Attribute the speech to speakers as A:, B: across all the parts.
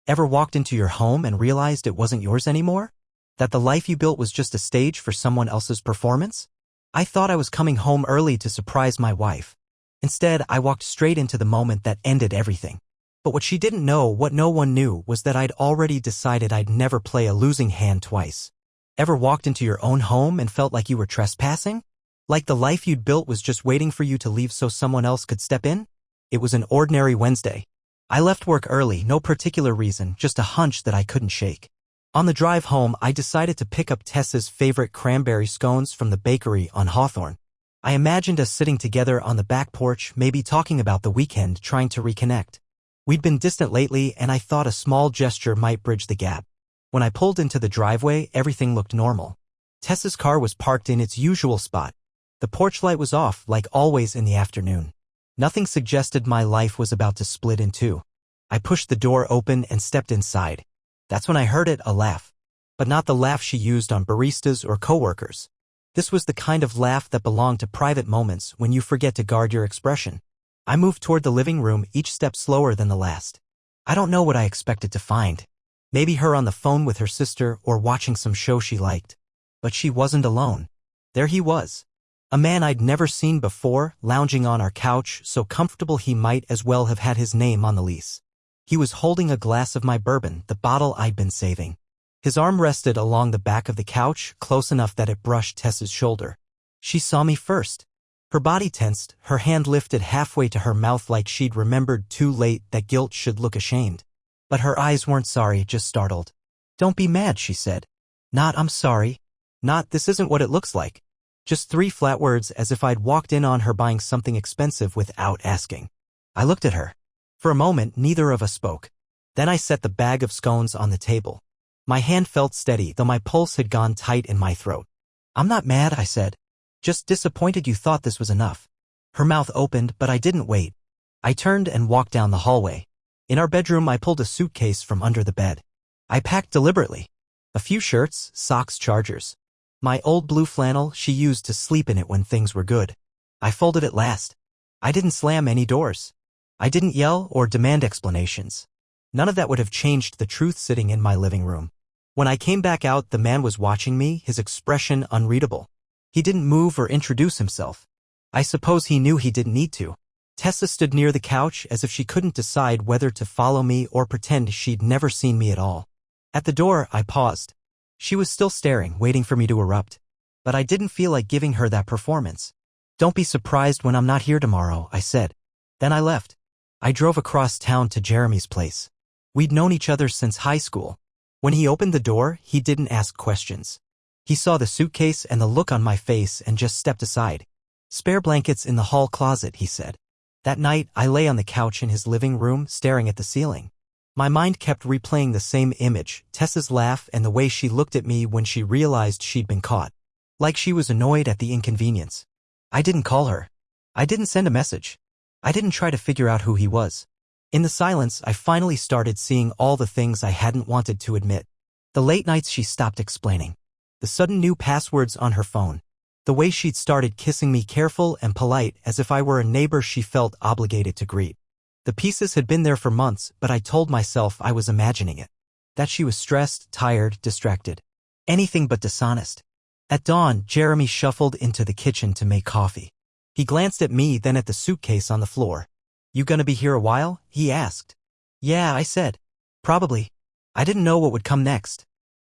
A: Ever walked into your home and realized it wasn't yours anymore? That the life you built was just a stage for someone else's performance? I thought I was coming home early to surprise my wife. Instead, I walked straight into the moment that ended everything. But what she didn't know, what no one knew, was that I'd already decided I'd never play a losing hand twice. Ever walked into your own home and felt like you were trespassing? Like the life you'd built was just waiting for you to leave so someone else could step in? It was an ordinary Wednesday. I left work early, no particular reason, just a hunch that I couldn't shake. On the drive home, I decided to pick up Tessa's favorite cranberry scones from the bakery on Hawthorne. I imagined us sitting together on the back porch, maybe talking about the weekend, trying to reconnect. We'd been distant lately, and I thought a small gesture might bridge the gap. When I pulled into the driveway, everything looked normal. Tessa's car was parked in its usual spot. The porch light was off, like always in the afternoon. Nothing suggested my life was about to split in two. I pushed the door open and stepped inside. That's when I heard it, a laugh. But not the laugh she used on baristas or coworkers. This was the kind of laugh that belonged to private moments when you forget to guard your expression. I moved toward the living room, each step slower than the last. I don't know what I expected to find. Maybe her on the phone with her sister or watching some show she liked. But she wasn't alone. There he was. A man I'd never seen before, lounging on our couch, so comfortable he might as well have had his name on the lease. He was holding a glass of my bourbon, the bottle I'd been saving. His arm rested along the back of the couch, close enough that it brushed Tessa's shoulder. She saw me first. Her body tensed, her hand lifted halfway to her mouth like she'd remembered too late that guilt should look ashamed. But her eyes weren't sorry, just startled. "Don't be mad," she said. Not "I'm sorry." Not "this isn't what it looks like." Just 3 flat words, as if I'd walked in on her buying something expensive without asking. I looked at her. For a moment, neither of us spoke. Then I set the bag of scones on the table. My hand felt steady, though my pulse had gone tight in my throat. "I'm not mad," I said. "Just disappointed you thought this was enough." Her mouth opened, but I didn't wait. I turned and walked down the hallway. In our bedroom, I pulled a suitcase from under the bed. I packed deliberately. A few shirts, socks, chargers. My old blue flannel, she used to sleep in it when things were good. I folded it last. I didn't slam any doors. I didn't yell or demand explanations. None of that would have changed the truth sitting in my living room. When I came back out, the man was watching me, his expression unreadable. He didn't move or introduce himself. I suppose he knew he didn't need to. Tessa stood near the couch as if she couldn't decide whether to follow me or pretend she'd never seen me at all. At the door, I paused. She was still staring, waiting for me to erupt. But I didn't feel like giving her that performance. "Don't be surprised when I'm not here tomorrow," I said. Then I left. I drove across town to Jeremy's place. We'd known each other since high school. When he opened the door, he didn't ask questions. He saw the suitcase and the look on my face and just stepped aside. "Spare blankets in the hall closet," he said. That night, I lay on the couch in his living room, staring at the ceiling. My mind kept replaying the same image, Tessa's laugh and the way she looked at me when she realized she'd been caught. Like she was annoyed at the inconvenience. I didn't call her. I didn't send a message. I didn't try to figure out who he was. In the silence, I finally started seeing all the things I hadn't wanted to admit. The late nights she stopped explaining. The sudden new passwords on her phone. The way she'd started kissing me, careful and polite, as if I were a neighbor she felt obligated to greet. The pieces had been there for months, but I told myself I was imagining it. That she was stressed, tired, distracted. Anything but dishonest. At dawn, Jeremy shuffled into the kitchen to make coffee. He glanced at me, then at the suitcase on the floor. "You gonna be here a while?" he asked. "Yeah," I said. "Probably." I didn't know what would come next.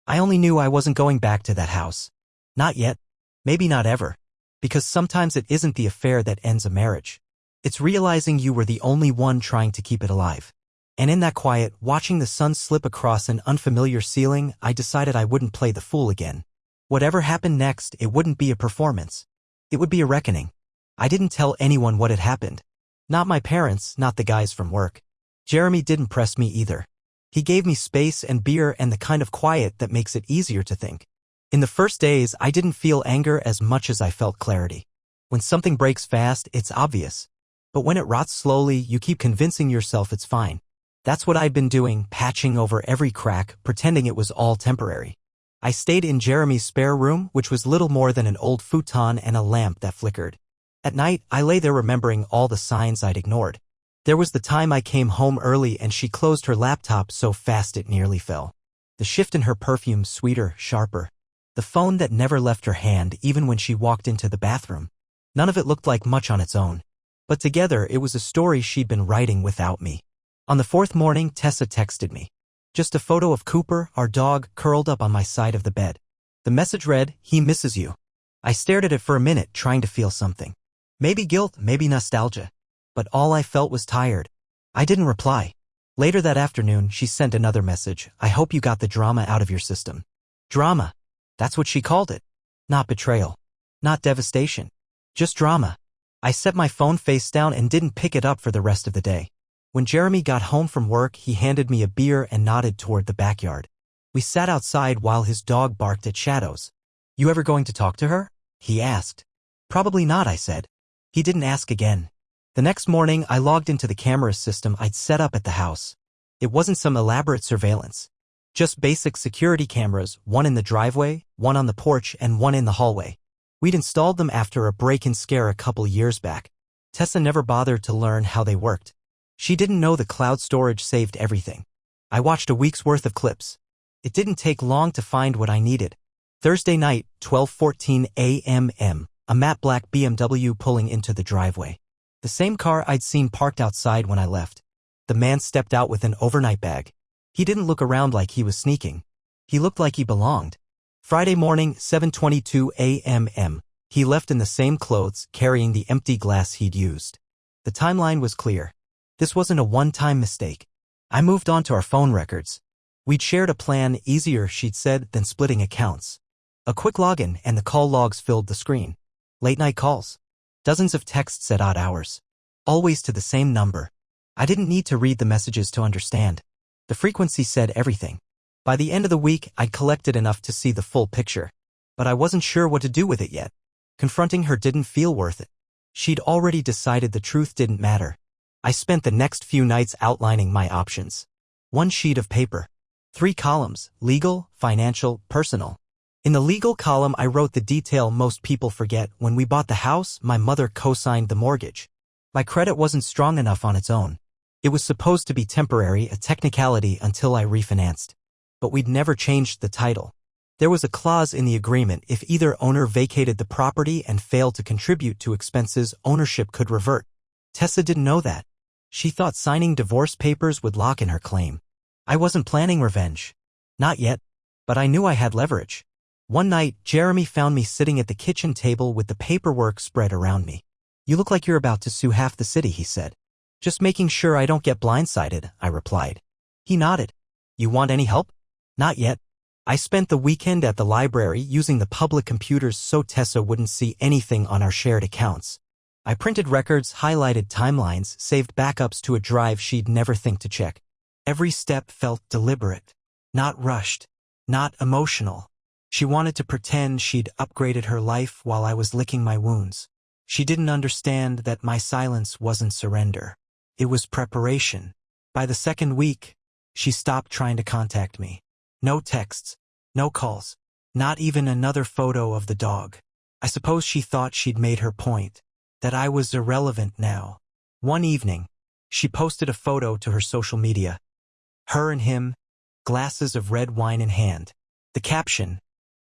A: I only knew I wasn't going back to that house. Not yet. Maybe not ever. Because sometimes it isn't the affair that ends a marriage. It's realizing you were the only one trying to keep it alive. And in that quiet, watching the sun slip across an unfamiliar ceiling, I decided I wouldn't play the fool again. Whatever happened next, it wouldn't be a performance. It would be a reckoning. I didn't tell anyone what had happened. Not my parents, not the guys from work. Jeremy didn't press me either. He gave me space and beer and the kind of quiet that makes it easier to think. In the first days, I didn't feel anger as much as I felt clarity. When something breaks fast, it's obvious. But when it rots slowly, you keep convincing yourself it's fine. That's what I'd been doing, patching over every crack, pretending it was all temporary. I stayed in Jeremy's spare room, which was little more than an old futon and a lamp that flickered. At night, I lay there remembering all the signs I'd ignored. There was the time I came home early and she closed her laptop so fast it nearly fell. The shift in her perfume, sweeter, sharper. The phone that never left her hand even when she walked into the bathroom. None of it looked like much on its own. But together it was a story she'd been writing without me. On the fourth morning, Tessa texted me. Just a photo of Cooper, our dog, curled up on my side of the bed. The message read, "He misses you." I stared at it for a minute, trying to feel something. Maybe guilt, maybe nostalgia. But all I felt was tired. I didn't reply. Later that afternoon, she sent another message. "I hope you got the drama out of your system." Drama. That's what she called it. Not betrayal. Not devastation. Just drama. I set my phone face down and didn't pick it up for the rest of the day. When Jeremy got home from work, he handed me a beer and nodded toward the backyard. We sat outside while his dog barked at shadows. "You ever going to talk to her?" he asked. "Probably not," I said. He didn't ask again. The next morning, I logged into the camera system I'd set up at the house. It wasn't some elaborate surveillance. Just basic security cameras, one in the driveway, one on the porch, and one in the hallway. We'd installed them after a break-in scare a couple years back. Tessa never bothered to learn how they worked. She didn't know the cloud storage saved everything. I watched a week's worth of clips. It didn't take long to find what I needed. Thursday night, 12:14 a.m. A matte black BMW pulling into the driveway. The same car I'd seen parked outside when I left. The man stepped out with an overnight bag. He didn't look around like he was sneaking. He looked like he belonged. Friday morning, 7:22 a.m. He left in the same clothes, carrying the empty glass he'd used. The timeline was clear. This wasn't a one-time mistake. I moved on to our phone records. We'd shared a plan, easier, she'd said, than splitting accounts. A quick login and the call logs filled the screen. Late-night calls. Dozens of texts at odd hours. Always to the same number. I didn't need to read the messages to understand. The frequency said everything. By the end of the week, I'd collected enough to see the full picture. But I wasn't sure what to do with it yet. Confronting her didn't feel worth it. She'd already decided the truth didn't matter. I spent the next few nights outlining my options. One sheet of paper. 3 columns: legal, financial, personal. In the legal column, I wrote the detail most people forget. When we bought the house, my mother co-signed the mortgage. My credit wasn't strong enough on its own. It was supposed to be temporary, a technicality until I refinanced. But we'd never changed the title. There was a clause in the agreement: if either owner vacated the property and failed to contribute to expenses, ownership could revert. Tessa didn't know that. She thought signing divorce papers would lock in her claim. I wasn't planning revenge. Not yet. But I knew I had leverage. One night, Jeremy found me sitting at the kitchen table with the paperwork spread around me. "You look like you're about to sue half the city," he said. "Just making sure I don't get blindsided," I replied. He nodded. "You want any help?" "Not yet." I spent the weekend at the library using the public computers so Tessa wouldn't see anything on our shared accounts. I printed records, highlighted timelines, saved backups to a drive she'd never think to check. Every step felt deliberate. Not rushed. Not emotional. She wanted to pretend she'd upgraded her life while I was licking my wounds. She didn't understand that my silence wasn't surrender. It was preparation. By the second week, she stopped trying to contact me. No texts. No calls. Not even another photo of the dog. I suppose she thought she'd made her point. That I was irrelevant now. One evening, she posted a photo to her social media. Her and him, glasses of red wine in hand. The caption,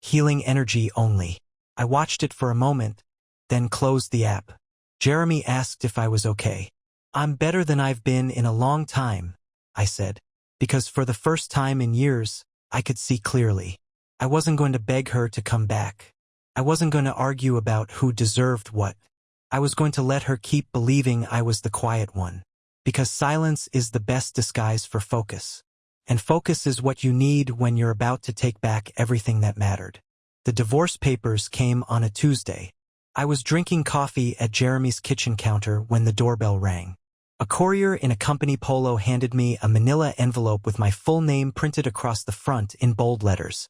A: "Healing energy only." I watched it for a moment, then closed the app. Jeremy asked if I was okay. "I'm better than I've been in a long time," I said, because for the first time in years, I could see clearly. I wasn't going to beg her to come back. I wasn't going to argue about who deserved what. I was going to let her keep believing I was the quiet one. Because silence is the best disguise for focus. And focus is what you need when you're about to take back everything that mattered. The divorce papers came on a Tuesday. I was drinking coffee at Jeremy's kitchen counter when the doorbell rang. A courier in a company polo handed me a manila envelope with my full name printed across the front in bold letters.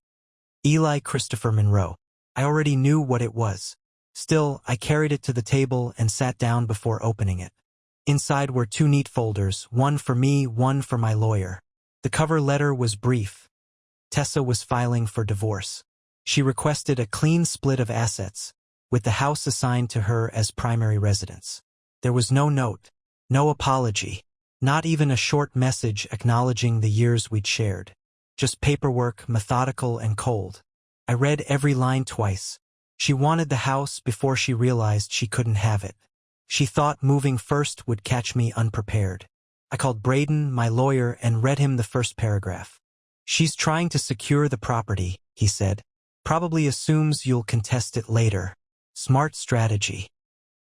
A: Eli Christopher Monroe. I already knew what it was. Still, I carried it to the table and sat down before opening it. Inside were 2 neat folders, one for me, one for my lawyer. The cover letter was brief. Tessa was filing for divorce. She requested a clean split of assets, with the house assigned to her as primary residence. There was no note, No apology. Not even a short message acknowledging the years we'd shared. Just paperwork, methodical and cold. I read every line twice. She wanted the house before she realized she couldn't have it. She thought moving first would catch me unprepared. I called Braden, my lawyer, and read him the first paragraph. She's trying to secure the property, he said. Probably assumes you'll contest it later. Smart strategy.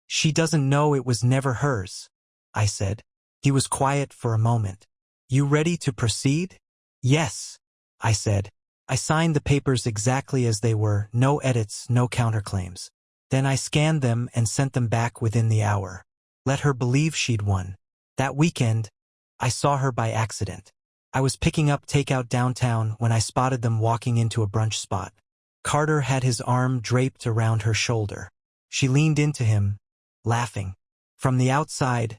A: She doesn't know it was never hers, I said. He was quiet for a moment. You ready to proceed? Yes, I said. I signed the papers exactly as they were, no edits, no counterclaims. Then I scanned them and sent them back within the hour. Let her believe she'd won. That weekend, I saw her by accident. I was picking up takeout downtown when I spotted them walking into a brunch spot. Carter had his arm draped around her shoulder. She leaned into him, laughing. From the outside,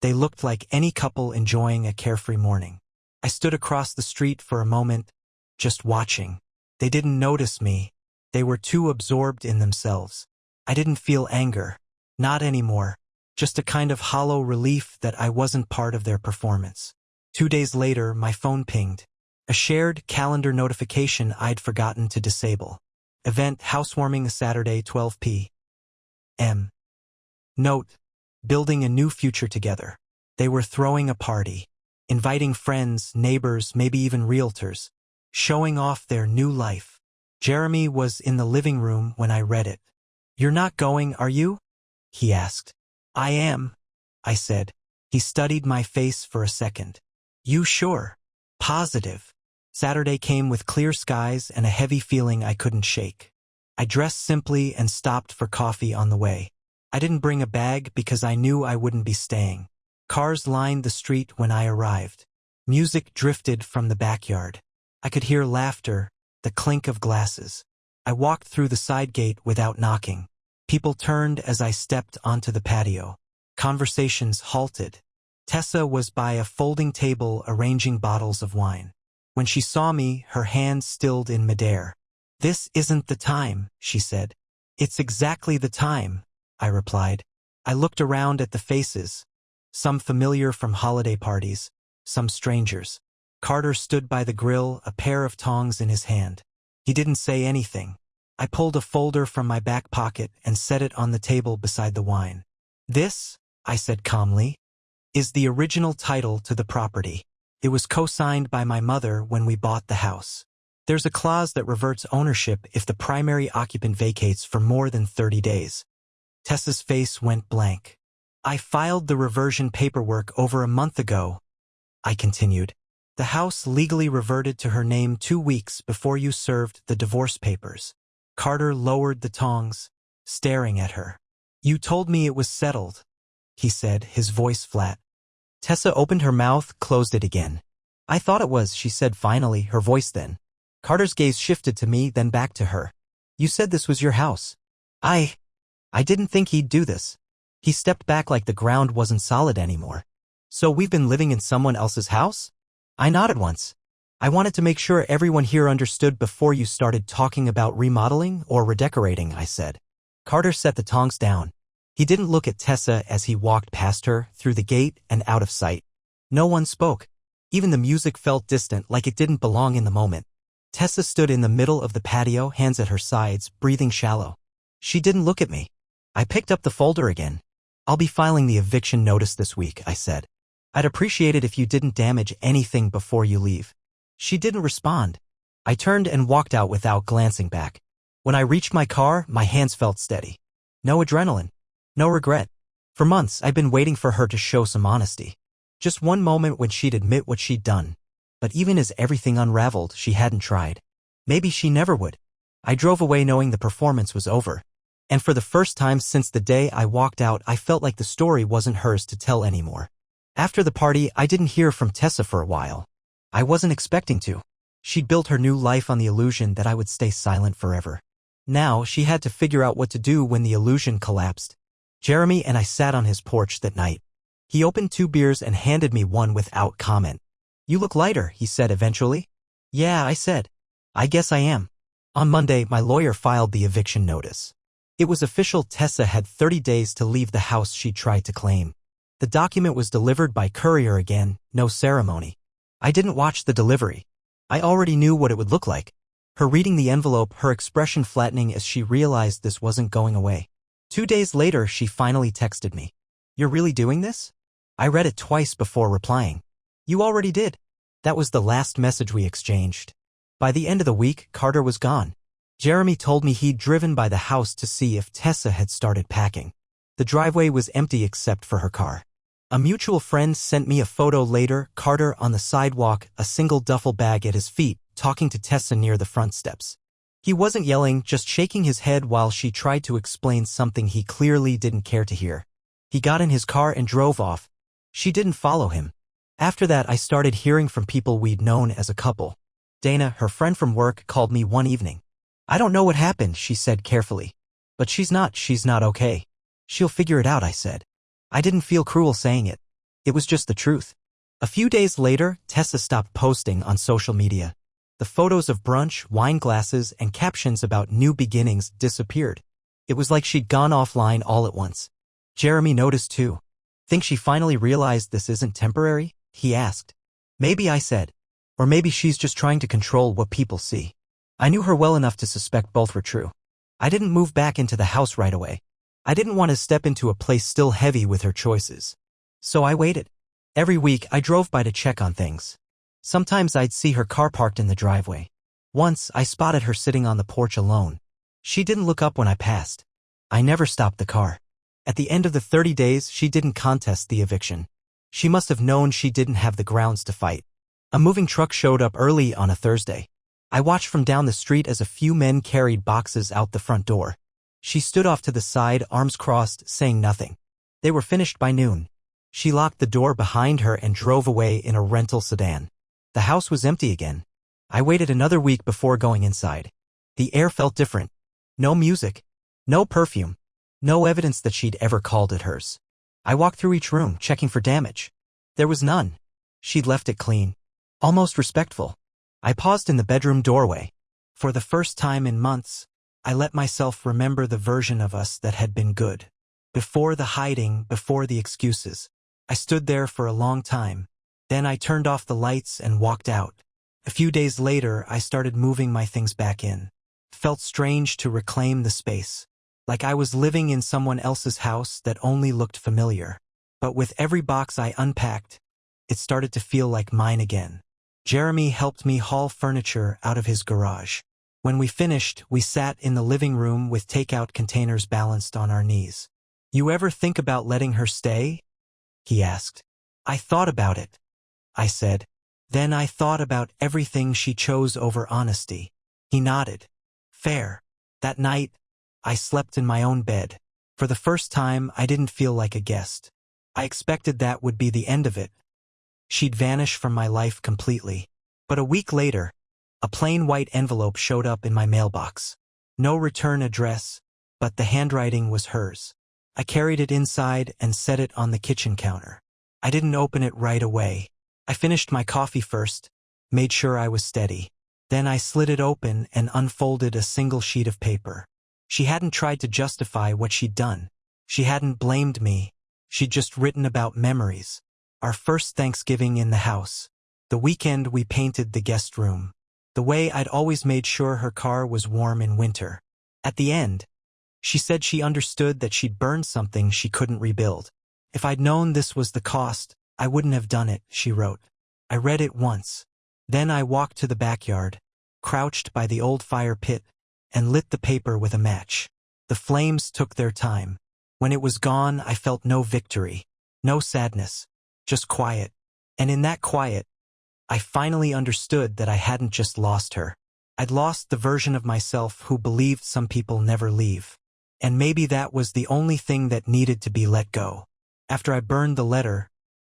A: they looked like any couple enjoying a carefree morning. I stood across the street for a moment, just watching. They didn't notice me. They were too absorbed in themselves. I didn't feel anger. Not anymore. Just a kind of hollow relief that I wasn't part of their performance. 2 days later, my phone pinged. A shared calendar notification I'd forgotten to disable. Event housewarming Saturday 12 p.m. Note, building a new future together. They were throwing a party. Inviting friends, neighbors, maybe even realtors. Showing off their new life. Jeremy was in the living room when I read it. You're not going, are you? He asked. I am, I said. He studied my face for a second. You sure? Positive. Saturday came with clear skies and a heavy feeling I couldn't shake. I dressed simply and stopped for coffee on the way. I didn't bring a bag because I knew I wouldn't be staying. Cars lined the street when I arrived. Music drifted from the backyard. I could hear laughter, the clink of glasses. I walked through the side gate without knocking. People turned as I stepped onto the patio. Conversations halted. Tessa was by a folding table arranging bottles of wine. When she saw me, her hands stilled in midair. This isn't the time, she said. It's exactly the time, I replied. I looked around at the faces. Some familiar from holiday parties, some strangers. Carter stood by the grill, a pair of tongs in his hand. He didn't say anything. I pulled a folder from my back pocket and set it on the table beside the wine. This, I said calmly, is the original title to the property. It was co-signed by my mother when we bought the house. There's a clause that reverts ownership if the primary occupant vacates for more than 30 days. Tessa's face went blank. I filed the reversion paperwork over a month ago, I continued. The house legally reverted to her name 2 weeks before you served the divorce papers. Carter lowered the tongs, staring at her. You told me it was settled, he said, his voice flat. Tessa opened her mouth, closed it again. I thought it was, she said finally, her voice then. Carter's gaze shifted to me, then back to her. You said this was your house. I didn't think he'd do this. He stepped back like the ground wasn't solid anymore. So we've been living in someone else's house? I nodded once. I wanted to make sure everyone here understood before you started talking about remodeling or redecorating, I said. Carter set the tongs down. He didn't look at Tessa as he walked past her, through the gate and out of sight. No one spoke. Even the music felt distant, like it didn't belong in the moment. Tessa stood in the middle of the patio, hands at her sides, breathing shallow. She didn't look at me. I picked up the folder again. I'll be filing the eviction notice this week, I said. I'd appreciate it if you didn't damage anything before you leave. She didn't respond. I turned and walked out without glancing back. When I reached my car, my hands felt steady. No adrenaline. No regret. For months, I'd been waiting for her to show some honesty. Just one moment when she'd admit what she'd done. But even as everything unraveled, she hadn't tried. Maybe she never would. I drove away knowing the performance was over. And for the first time since the day I walked out, I felt like the story wasn't hers to tell anymore. After the party, I didn't hear from Tessa for a while. I wasn't expecting to. She'd built her new life on the illusion that I would stay silent forever. Now, she had to figure out what to do when the illusion collapsed. Jeremy and I sat on his porch that night. He opened 2 beers and handed me one without comment. You look lighter, he said eventually. Yeah, I said. I guess I am. On Monday, my lawyer filed the eviction notice. It was official. Tessa had 30 days to leave the house she tried to claim. The document was delivered by courier again, no ceremony. I didn't watch the delivery. I already knew what it would look like. Her reading the envelope, her expression flattening as she realized this wasn't going away. 2 days later, she finally texted me. "You're really doing this?" I read it twice before replying. "You already did." That was the last message we exchanged. By the end of the week, Carter was gone. Jeremy told me he'd driven by the house to see if Tessa had started packing. The driveway was empty except for her car. A mutual friend sent me a photo later, Carter on the sidewalk, a single duffel bag at his feet, talking to Tessa near the front steps. He wasn't yelling, just shaking his head while she tried to explain something he clearly didn't care to hear. He got in his car and drove off. She didn't follow him. After that, I started hearing from people we'd known as a couple. Dana, her friend from work, called me one evening. "I don't know what happened," she said carefully. "But she's not okay. She'll figure it out," I said. I didn't feel cruel saying it. It was just the truth. A few days later, Tessa stopped posting on social media. The photos of brunch, wine glasses, and captions about new beginnings disappeared. It was like she'd gone offline all at once. Jeremy noticed too. "Think she finally realized this isn't temporary?" he asked. "Maybe," I said. "Or maybe she's just trying to control what people see." I knew her well enough to suspect both were true. I didn't move back into the house right away. I didn't want to step into a place still heavy with her choices. So I waited. Every week, I drove by to check on things. Sometimes I'd see her car parked in the driveway. Once, I spotted her sitting on the porch alone. She didn't look up when I passed. I never stopped the car. At the end of the 30 days, she didn't contest the eviction. She must have known she didn't have the grounds to fight. A moving truck showed up early on a Thursday. I watched from down the street as a few men carried boxes out the front door. She stood off to the side, arms crossed, saying nothing. They were finished by noon. She locked the door behind her and drove away in a rental sedan. The house was empty again. I waited another week before going inside. The air felt different. No music. No perfume. No evidence that she'd ever called it hers. I walked through each room, checking for damage. There was none. She'd left it clean. Almost respectful. I paused in the bedroom doorway. For the first time in months, I let myself remember the version of us that had been good. Before the hiding, before the excuses. I stood there for a long time. Then I turned off the lights and walked out. A few days later, I started moving my things back in. Felt strange to reclaim the space. Like I was living in someone else's house that only looked familiar. But with every box I unpacked, it started to feel like mine again. Jeremy helped me haul furniture out of his garage. When we finished, we sat in the living room with takeout containers balanced on our knees. "You ever think about letting her stay?" he asked. "I thought about it," I said. "Then I thought about everything she chose over honesty." He nodded. "Fair." That night, I slept in my own bed. For the first time, I didn't feel like a guest. I expected that would be the end of it. She'd vanish from my life completely. But a week later, a plain white envelope showed up in my mailbox. No return address, but the handwriting was hers. I carried it inside and set it on the kitchen counter. I didn't open it right away. I finished my coffee first, made sure I was steady. Then I slid it open and unfolded a single sheet of paper. She hadn't tried to justify what she'd done. She hadn't blamed me. She'd just written about memories. Our first Thanksgiving in the house. The weekend we painted the guest room. The way I'd always made sure her car was warm in winter. At the end, she said she understood that she'd burned something she couldn't rebuild. "If I'd known this was the cost, I wouldn't have done it," she wrote. I read it once. Then I walked to the backyard, crouched by the old fire pit, and lit the paper with a match. The flames took their time. When it was gone, I felt no victory, no sadness, just quiet. And in that quiet, I finally understood that I hadn't just lost her. I'd lost the version of myself who believed some people never leave. And maybe that was the only thing that needed to be let go. After I burned the letter,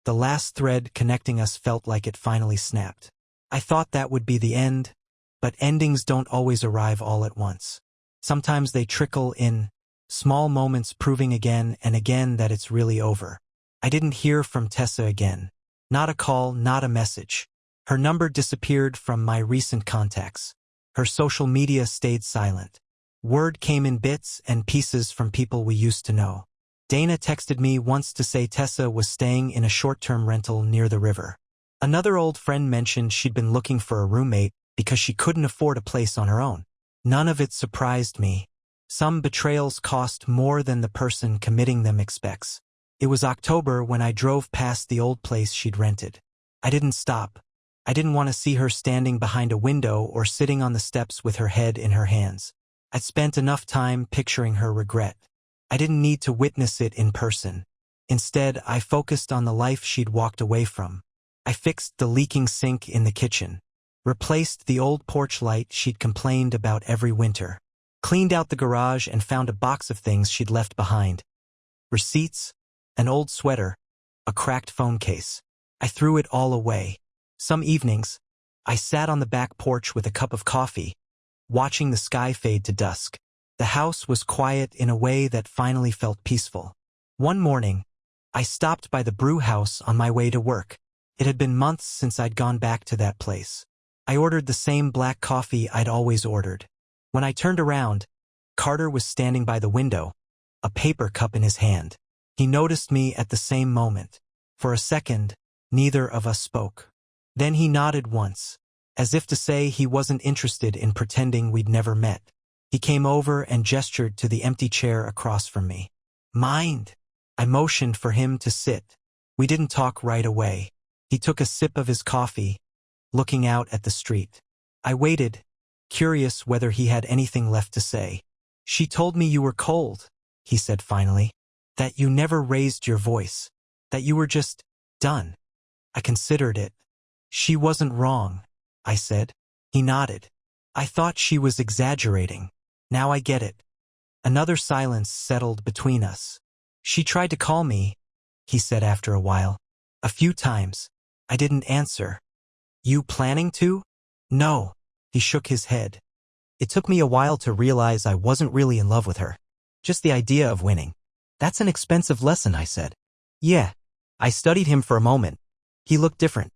A: the last thread connecting us felt like it finally snapped. I thought that would be the end, but endings don't always arrive all at once. Sometimes they trickle in, small moments proving again and again that it's really over. I didn't hear from Tessa again. Not a call, not a message. Her number disappeared from my recent contacts. Her social media stayed silent. Word came in bits and pieces from people we used to know. Dana texted me once to say Tessa was staying in a short-term rental near the river. Another old friend mentioned she'd been looking for a roommate because she couldn't afford a place on her own. None of it surprised me. Some betrayals cost more than the person committing them expects. It was October when I drove past the old place she'd rented. I didn't stop. I didn't want to see her standing behind a window or sitting on the steps with her head in her hands. I'd spent enough time picturing her regret. I didn't need to witness it in person. Instead, I focused on the life she'd walked away from. I fixed the leaking sink in the kitchen, replaced the old porch light she'd complained about every winter, cleaned out the garage and found a box of things she'd left behind. Receipts, an old sweater, a cracked phone case. I threw it all away. Some evenings, I sat on the back porch with a cup of coffee, watching the sky fade to dusk. The house was quiet in a way that finally felt peaceful. One morning, I stopped by the brew house on my way to work. It had been months since I'd gone back to that place. I ordered the same black coffee I'd always ordered. When I turned around, Carter was standing by the window, a paper cup in his hand. He noticed me at the same moment. For a second, neither of us spoke. Then he nodded once, as if to say he wasn't interested in pretending we'd never met. He came over and gestured to the empty chair across from me. Mind? I motioned for him to sit. We didn't talk right away. He took a sip of his coffee, looking out at the street. I waited, curious whether he had anything left to say. She told me you were cold, he said finally. That you never raised your voice. That you were just done. I considered it. She wasn't wrong, I said. He nodded. I thought she was exaggerating. Now I get it. Another silence settled between us. She tried to call me, he said after a while. A few times. I didn't answer. You planning to? No. He shook his head. It took me a while to realize I wasn't really in love with her. Just the idea of winning. That's an expensive lesson, I said. Yeah. I studied him for a moment. He looked different.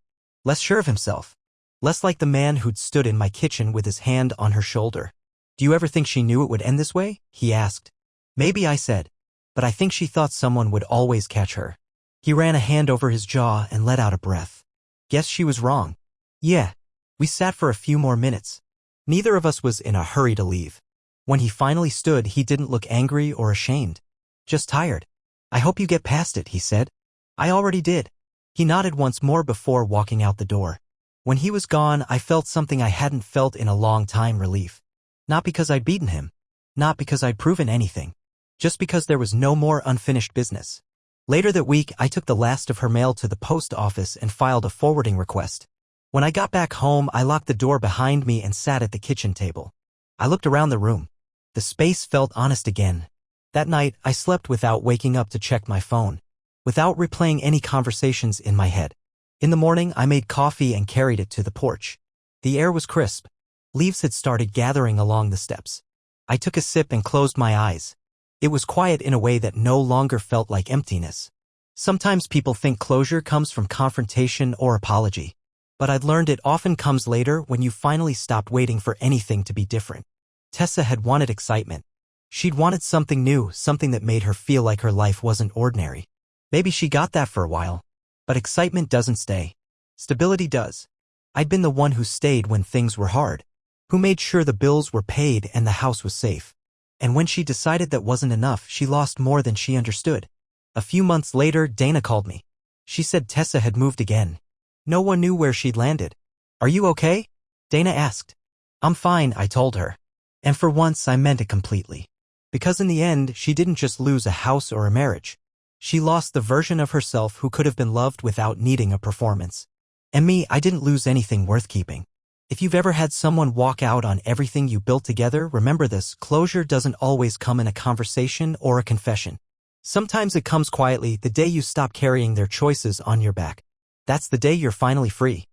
A: Less sure of himself. Less like the man who'd stood in my kitchen with his hand on her shoulder. Do you ever think she knew it would end this way? He asked. Maybe, I said. But I think she thought someone would always catch her. He ran a hand over his jaw and let out a breath. Guess she was wrong. Yeah. We sat for a few more minutes. Neither of us was in a hurry to leave. When he finally stood, he didn't look angry or ashamed. Just tired. I hope you get past it, he said. I already did. He nodded once more before walking out the door. When he was gone, I felt something I hadn't felt in a long time: relief. Not because I'd beaten him. Not because I'd proven anything. Just because there was no more unfinished business. Later that week, I took the last of her mail to the post office and filed a forwarding request. When I got back home, I locked the door behind me and sat at the kitchen table. I looked around the room. The space felt honest again. That night, I slept without waking up to check my phone, without replaying any conversations in my head. In the morning, I made coffee and carried it to the porch. The air was crisp. Leaves had started gathering along the steps. I took a sip and closed my eyes. It was quiet in a way that no longer felt like emptiness. Sometimes people think closure comes from confrontation or apology. But I'd learned it often comes later, when you finally stopped waiting for anything to be different. Tessa had wanted excitement. She'd wanted something new, something that made her feel like her life wasn't ordinary. Maybe she got that for a while. But excitement doesn't stay. Stability does. I'd been the one who stayed when things were hard, who made sure the bills were paid and the house was safe. And when she decided that wasn't enough, she lost more than she understood. A few months later, Dana called me. She said Tessa had moved again. No one knew where she'd landed. Are you okay? Dana asked. I'm fine, I told her. And for once, I meant it completely. Because in the end, she didn't just lose a house or a marriage. She lost the version of herself who could have been loved without needing a performance. And me, I didn't lose anything worth keeping. If you've ever had someone walk out on everything you built together, remember this: closure doesn't always come in a conversation or a confession. Sometimes it comes quietly, the day you stop carrying their choices on your back. That's the day you're finally free.